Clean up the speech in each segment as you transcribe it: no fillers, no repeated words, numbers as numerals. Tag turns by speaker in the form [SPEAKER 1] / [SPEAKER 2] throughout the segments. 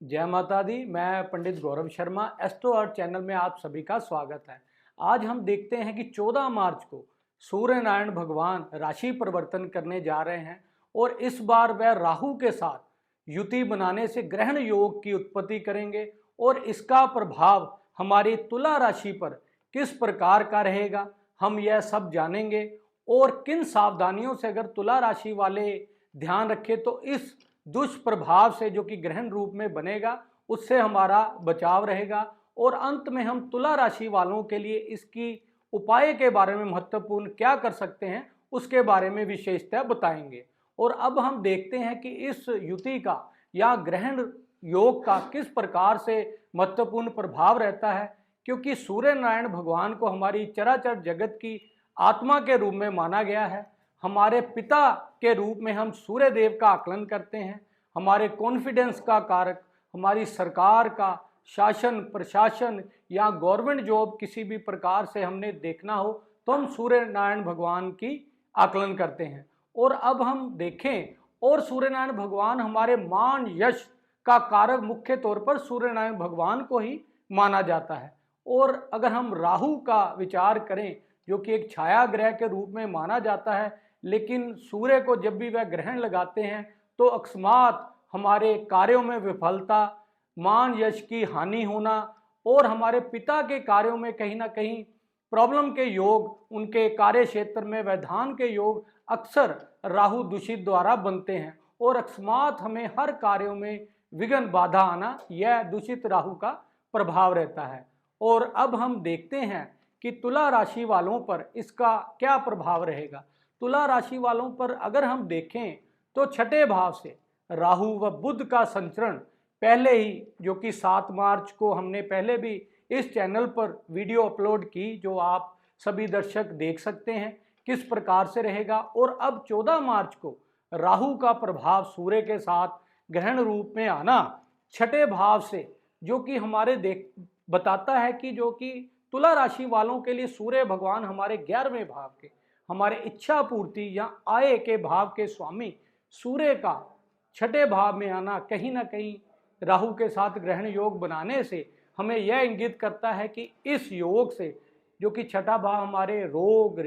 [SPEAKER 1] जय माता दी। मैं पंडित गौरव शर्मा, एस्ट्रो अर्थ चैनल में आप सभी का स्वागत है। आज हम देखते हैं कि 14 मार्च को सूर्य नारायण भगवान राशि परिवर्तन करने जा रहे हैं और इस बार वह राहु के साथ युति बनाने से ग्रहण योग की उत्पत्ति करेंगे और इसका प्रभाव हमारी तुला राशि पर किस प्रकार का रहेगा, हम यह सब जानेंगे। और किन सावधानियों से अगर तुला राशि वाले ध्यान रखें तो इस दुष्प्रभाव से जो कि ग्रहण रूप में बनेगा उससे हमारा बचाव रहेगा। और अंत में हम तुला राशि वालों के लिए इसकी उपाय के बारे में महत्वपूर्ण क्या कर सकते हैं उसके बारे में विशेषतः बताएंगे। और अब हम देखते हैं कि इस युति का या ग्रहण योग का किस प्रकार से महत्वपूर्ण प्रभाव रहता है, क्योंकि सूर्य नारायण भगवान को हमारी चराचर जगत की आत्मा के रूप में माना गया है। हमारे पिता के रूप में हम सूर्य देव का आकलन करते हैं। हमारे कॉन्फिडेंस का कारक, हमारी सरकार का शासन प्रशासन या गवर्नमेंट जॉब किसी भी प्रकार से हमने देखना हो तो हम सूर्य नारायण भगवान की आकलन करते हैं। और अब हम देखें और सूर्य नारायण भगवान हमारे मान यश का कारक मुख्य तौर पर सूर्य नारायण भगवान को ही माना जाता है। और अगर हम राहु का विचार करें जो कि एक छाया ग्रह के रूप में माना जाता है, लेकिन सूर्य को जब भी वह ग्रहण लगाते हैं तो अकस्मात हमारे कार्यों में विफलता, मान यश की हानि होना और हमारे पिता के कार्यों में कहीं ना कहीं प्रॉब्लम के योग, उनके कार्य क्षेत्र में व्यवधान के योग अक्सर राहु दूषित द्वारा बनते हैं और अकस्मात हमें हर कार्यों में विघ्न बाधा आना, यह दूषित राहु का प्रभाव रहता है। और अब हम देखते हैं कि तुला राशि वालों पर इसका क्या प्रभाव रहेगा। तुला राशि वालों पर अगर हम देखें तो छठे भाव से राहु व बुध का संचरण पहले ही, जो कि 7 मार्च को हमने पहले भी इस चैनल पर वीडियो अपलोड की, जो आप सभी दर्शक देख सकते हैं किस प्रकार से रहेगा। और अब 14 मार्च को राहु का प्रभाव सूर्य के साथ ग्रहण रूप में आना छठे भाव से, जो कि हमारे बताता है कि जो कि तुला राशि वालों के लिए सूर्य भगवान हमारे 11वें भाव के, हमारे इच्छा पूर्ति या आय के भाव के स्वामी सूर्य का छठे भाव में आना कहीं ना कहीं राहु के साथ ग्रहण योग बनाने से हमें यह इंगित करता है कि इस योग से, जो कि छठा भाव हमारे रोग,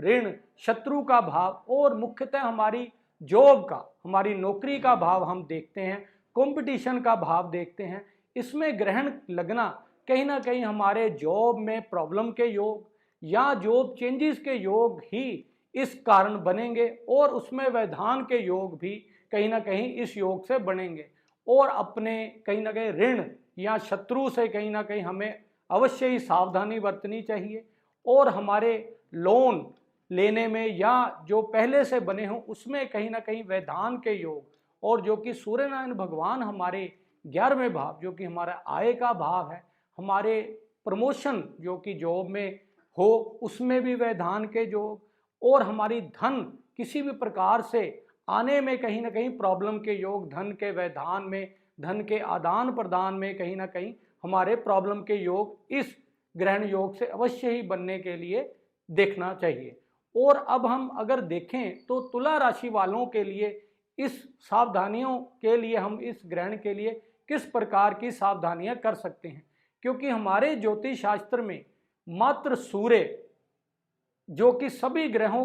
[SPEAKER 1] ऋण शत्रु का भाव और मुख्यतः हमारी जॉब का, हमारी नौकरी का भाव हम देखते हैं, कंपटीशन का भाव देखते हैं, इसमें ग्रहण लगना कहीं ना कहीं हमारे जॉब में प्रॉब्लम के योग या जॉब चेंजेस के योग ही इस कारण बनेंगे और उसमें व्यवधान के योग भी कहीं ना कहीं इस योग से बनेंगे। और अपने कहीं ना कहीं ऋण या शत्रु से कहीं ना कहीं हमें अवश्य ही सावधानी बरतनी चाहिए। और हमारे लोन लेने में या जो पहले से बने हों उसमें कहीं ना कहीं व्यवधान के योग, और जो कि सूर्य नारायण भगवान हमारे 11वें भाव, जो कि हमारा आय का भाव है, हमारे प्रमोशन जो कि जॉब में हो उसमें भी व्यवधान के योग, और हमारी धन किसी भी प्रकार से आने में कहीं ना कहीं प्रॉब्लम के योग, धन के व्यवधान में, धन के आदान प्रदान में कहीं ना कहीं हमारे प्रॉब्लम के योग इस ग्रहण योग से अवश्य ही बनने के लिए देखना चाहिए। और अब हम अगर देखें तो तुला राशि वालों के लिए इस सावधानियों के लिए, हम इस ग्रहण के लिए किस प्रकार की सावधानियां कर सकते हैं, क्योंकि हमारे ज्योतिष शास्त्र में मात्र सूर्य, जो कि सभी ग्रहों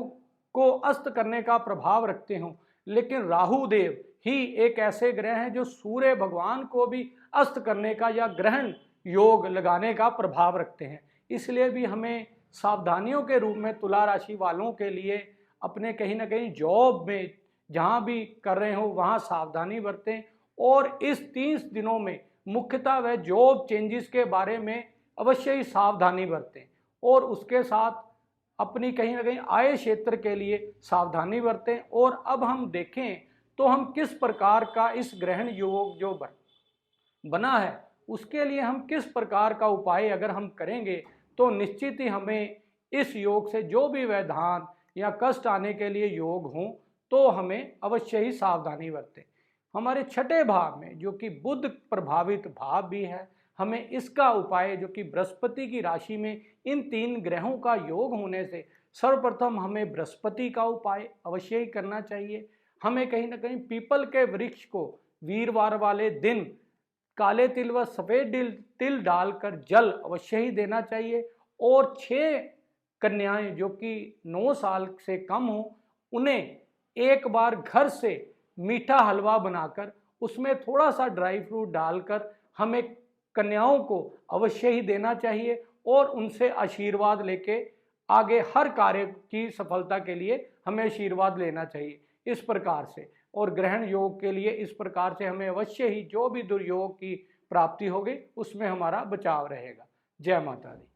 [SPEAKER 1] को अस्त करने का प्रभाव रखते हों, लेकिन राहु देव ही एक ऐसे ग्रह हैं जो सूर्य भगवान को भी अस्त करने का या ग्रहण योग लगाने का प्रभाव रखते हैं। इसलिए भी हमें सावधानियों के रूप में तुला राशि वालों के लिए अपने कहीं ना कहीं जॉब में जहां भी कर रहे हो वहां सावधानी बरतें। और इस 30 दिनों में मुख्यतः वह जॉब चेंजेस के बारे में अवश्य ही सावधानी बरतें और उसके साथ अपनी कहीं ना कहीं आय क्षेत्र के लिए सावधानी बरतें। और अब हम देखें तो हम किस प्रकार का इस ग्रहण योग जो बना है उसके लिए हम किस प्रकार का उपाय अगर हम करेंगे तो निश्चित ही हमें इस योग से जो भी व्यवधान या कष्ट आने के लिए योग हों तो हमें अवश्य ही सावधानी बरतें। हमारे छठे भाव में जो कि बुध प्रभावित भाव भी है, हमें इसका उपाय, जो कि बृहस्पति की राशि में इन 3 ग्रहों का योग होने से सर्वप्रथम हमें बृहस्पति का उपाय अवश्य ही करना चाहिए। हमें कहीं ना कहीं पीपल के वृक्ष को वीरवार वाले दिन काले तिल व सफ़ेद तिल डालकर जल अवश्य ही देना चाहिए। और 6 कन्याएं जो कि 9 साल से कम हो, उन्हें एक बार घर से मीठा हलवा बनाकर उसमें थोड़ा सा ड्राई फ्रूट डालकर हमें कन्याओं को अवश्य ही देना चाहिए और उनसे आशीर्वाद लेके आगे हर कार्य की सफलता के लिए हमें आशीर्वाद लेना चाहिए इस प्रकार से। और ग्रहण योग के लिए इस प्रकार से हमें अवश्य ही जो भी दुर्योग की प्राप्ति होगी उसमें हमारा बचाव रहेगा। जय माता दी।